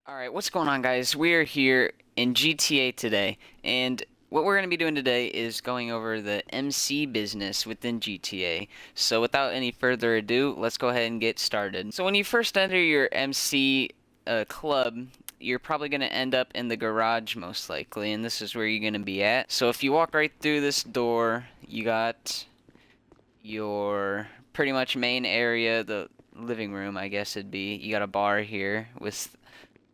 Alright, what's going on, guys? We are here in GTA today, and what we're going to be doing today is going over the MC business within GTA. So without any further ado, let's go ahead and get started. So when you first enter your MC club, you're probably going to end up in the garage most likely, and this is where you're going to be at. So if you walk right through this door, you got your pretty much main area, the living room, I guess it'd be. You got a bar here with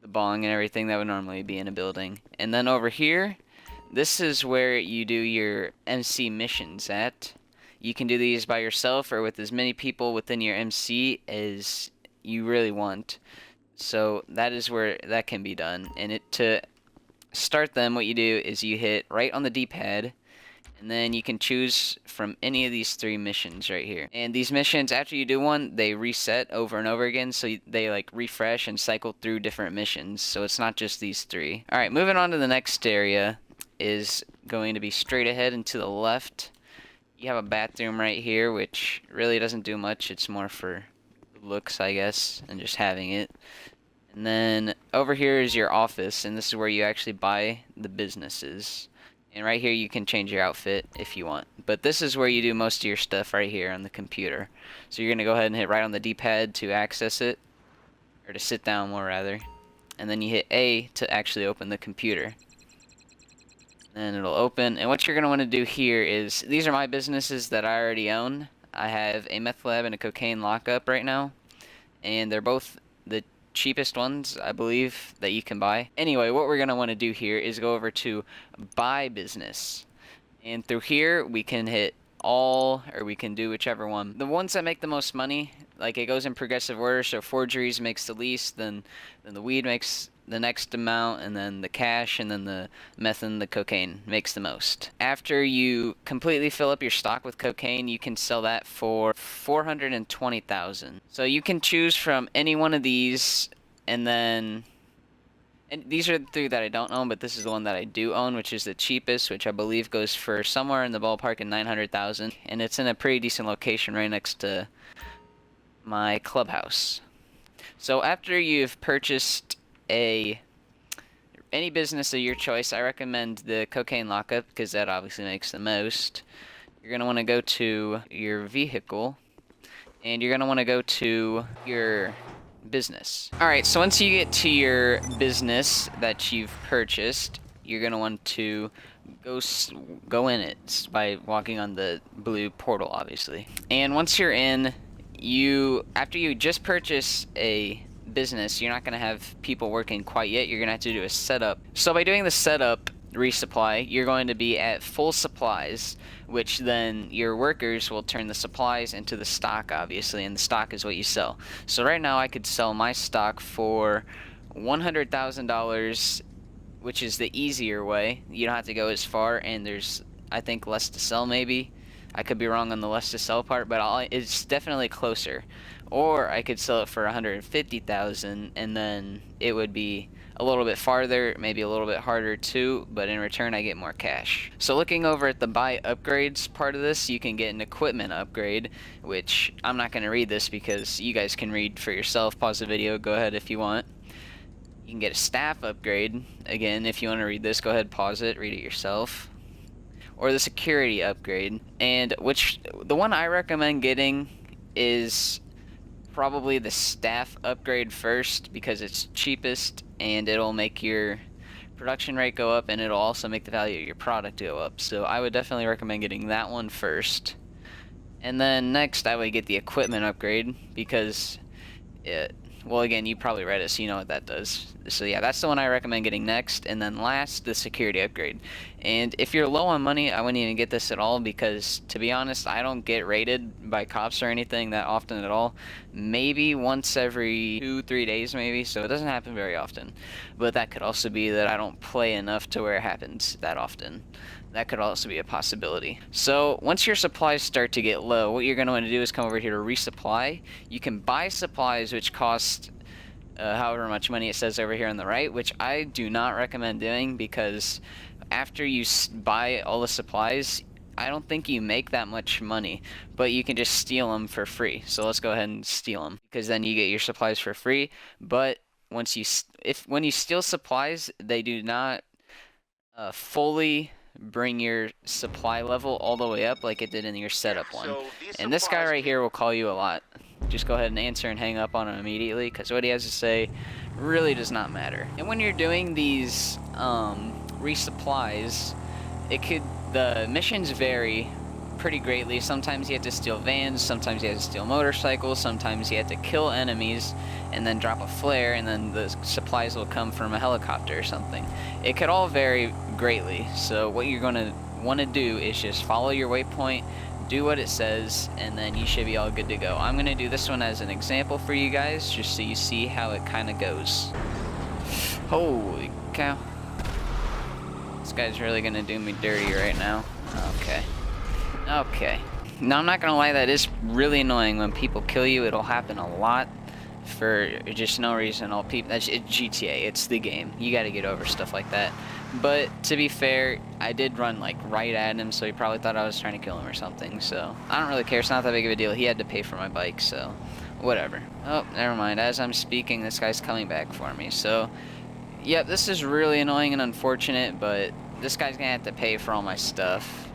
the bong and everything that would normally be in a building. And then over here, this is where you do your MC missions at. You can do these by yourself or with as many people within your MC as you really want. So that is where that can be done. And to start them, what you do is you hit right on the D-pad, and then you can choose from any of these three missions right here. And these missions, after you do one, they reset over and over again, so they like refresh and cycle through different missions. So it's not just these three. Alright, moving on to the next area is going to be straight ahead and to the left. You have a bathroom right here, which really doesn't do much. It's more for looks, I guess, and just having it. And then over here is your office, and this is where you actually buy the businesses. And right here you can change your outfit if you want. But this is where you do most of your stuff right here on the computer. So you're going to go ahead and hit right on the D-pad to access it. Or to sit down more rather. And then you hit A to actually open the computer. And it'll open. And what you're going to want to do here is, these are my businesses that I already own. I have a meth lab and a cocaine lockup right now. And they're both the cheapest ones, I believe, that you can buy. Anyway, what we're going to want to do here is go over to buy business. And through here, we can hit all, or we can do whichever one. The ones that make the most money, like it goes in progressive order, so forgeries makes the least, then the weed makes the next amount, and then the cash, and then the meth and the cocaine makes the most. After you completely fill up your stock with cocaine, you can sell that for 420,000. So you can choose from any one of these, and then and these are the three that I don't own, but this is the one that I do own, which is the cheapest, which I believe goes for somewhere in the ballpark of 900,000, and it's in a pretty decent location right next to my clubhouse. So after you've purchased any business of your choice, I recommend the cocaine lockup because that obviously makes the most. You're going to want to go to your vehicle, and you're going to want to go to your business. Alright, so once you get to your business that you've purchased, you're going to want to go in it by walking on the blue portal, obviously. And once you're in, after you just purchase a business, you're not going to have people working quite yet. You're going to have to do a setup. So by doing the setup resupply, you're going to be at full supplies, which then your workers will turn the supplies into the stock, obviously, and the stock is what you sell. So right now I could sell my stock for $100,000, which is the easier way. You don't have to go as far, and there's, I think, less to sell maybe. I could be wrong on the less to sell part, but it's definitely closer. Or I could sell it for 150,000, and then it would be a little bit farther, maybe a little bit harder too, but in return I get more cash. So looking over at the buy upgrades part of this, you can get an equipment upgrade, which I'm not going to read this because you guys can read for yourself. Pause the video, go ahead if you want. You can get a staff upgrade. Again, if you want to read this, go ahead, pause it, read it yourself. Or the security upgrade. And the one I recommend getting is probably the staff upgrade first because it's cheapest and it'll make your production rate go up, and it'll also make the value of your product go up. So I would definitely recommend getting that one first. And then next I would get the equipment upgrade because well, again, you probably read it, so you know what that does. So yeah, that's the one I recommend getting next. And then last, the security upgrade. And if you're low on money, I wouldn't even get this at all because, to be honest, I don't get raided by cops or anything that often at all. Maybe once every 2-3 days maybe, so it doesn't happen very often. But that could also be that I don't play enough to where it happens that often. That could also be a possibility. So once your supplies start to get low, what you're going to want to do is come over here to resupply. You can buy supplies which cost however much money it says over here on the right, which I do not recommend doing because after you buy all the supplies, I don't think you make that much money, but you can just steal them for free. So let's go ahead and steal them because then you get your supplies for free, but when you steal supplies, they do not fully bring your supply level all the way up like it did in your setup one. And this guy right here will call you a lot. Just go ahead and answer and hang up on him immediately, because what he has to say really does not matter. And when you're doing these resupplies, the missions vary pretty greatly. Sometimes you have to steal vans, sometimes you have to steal motorcycles, sometimes you have to kill enemies and then drop a flare, and then the supplies will come from a helicopter or something. It could all vary greatly, so what you're going to want to do is just follow your waypoint, do what it says, and then you should be all good to go. I'm going to do this one as an example for you guys, just so you see how it kind of goes. Holy cow. This guy's really going to do me dirty right now. Okay. Now, I'm not gonna lie, that is really annoying when people kill you. It'll happen a lot for just no reason. It's GTA, it's the game. You gotta get over stuff like that. But to be fair, I did run like right at him, so he probably thought I was trying to kill him or something. So I don't really care. It's not that big of a deal. He had to pay for my bike, so whatever. Oh, never mind. As I'm speaking, this guy's coming back for me. So, yep, this is really annoying and unfortunate, but this guy's gonna have to pay for all my stuff.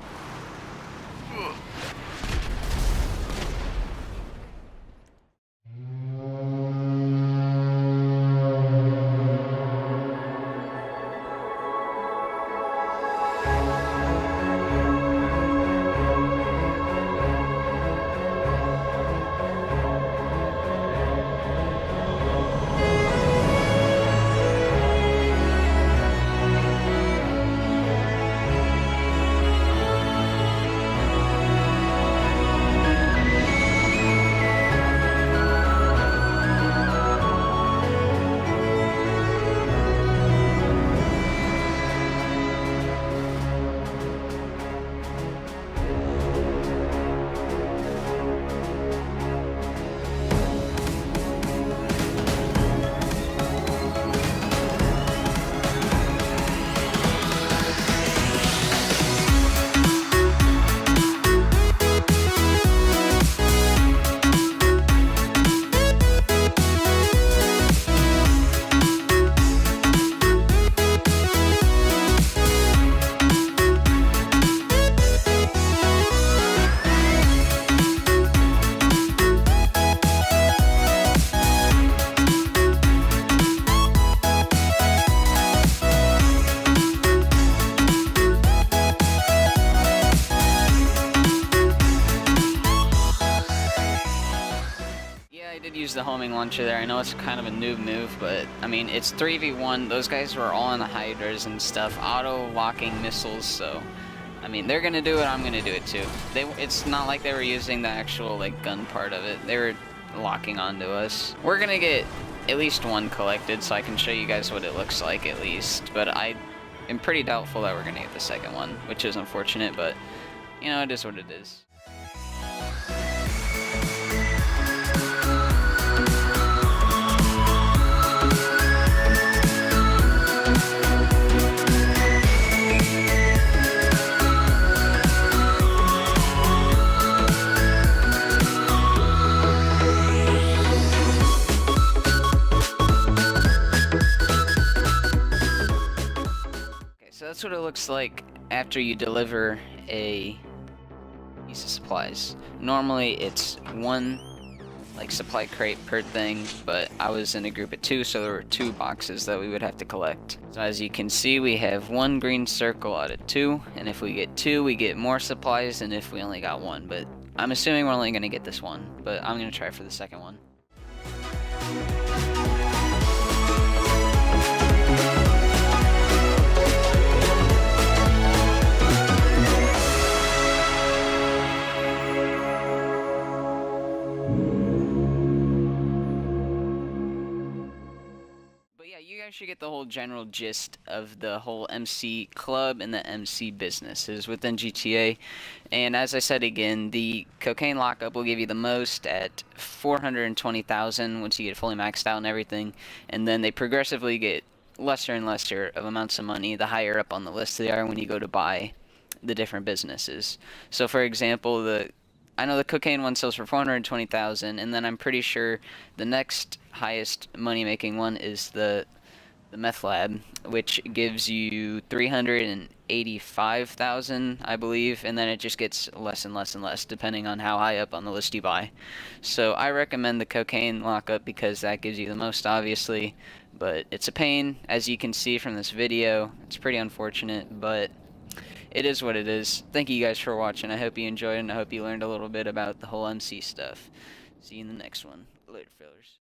Use the homing launcher there. I know it's kind of a noob move, but I mean, it's 3v1. Those guys were all in the hydras and stuff, auto-locking missiles, so I mean, they're gonna do it, I'm gonna do it too. It's not like they were using the actual like gun part of it. They were locking onto us. We're gonna get at least one collected, so I can show you guys what it looks like at least, but I am pretty doubtful that we're gonna get the second one, which is unfortunate, but you know, it is what it is. So that's what it looks like after you deliver a piece of supplies. Normally it's one like supply crate per thing, but I was in a group of 2, so there were 2 boxes that we would have to collect. So as you can see, we have 1 green circle out of 2, and if we get 2, we get more supplies than if we only got 1, but I'm assuming we're only going to get this one, but I'm going to try for the second one. You guys should get the whole general gist of the whole MC club and the MC businesses within GTA. And as I said again, the cocaine lockup will give you the most at 420,000 once you get fully maxed out and everything. And then they progressively get lesser and lesser of amounts of money the higher up on the list they are when you go to buy the different businesses. So for example, the I know the cocaine one sells for 420,000, and then I'm pretty sure the next highest money making one is the meth lab, which gives you 385,000, I believe, and then it just gets less and less and less depending on how high up on the list you buy. So I recommend the cocaine lockup because that gives you the most, obviously, but it's a pain, as you can see from this video. It's pretty unfortunate, but it is what it is. Thank you guys for watching. I hope you enjoyed, and I hope you learned a little bit about the whole MC stuff. See you in the next one. Later, fellas.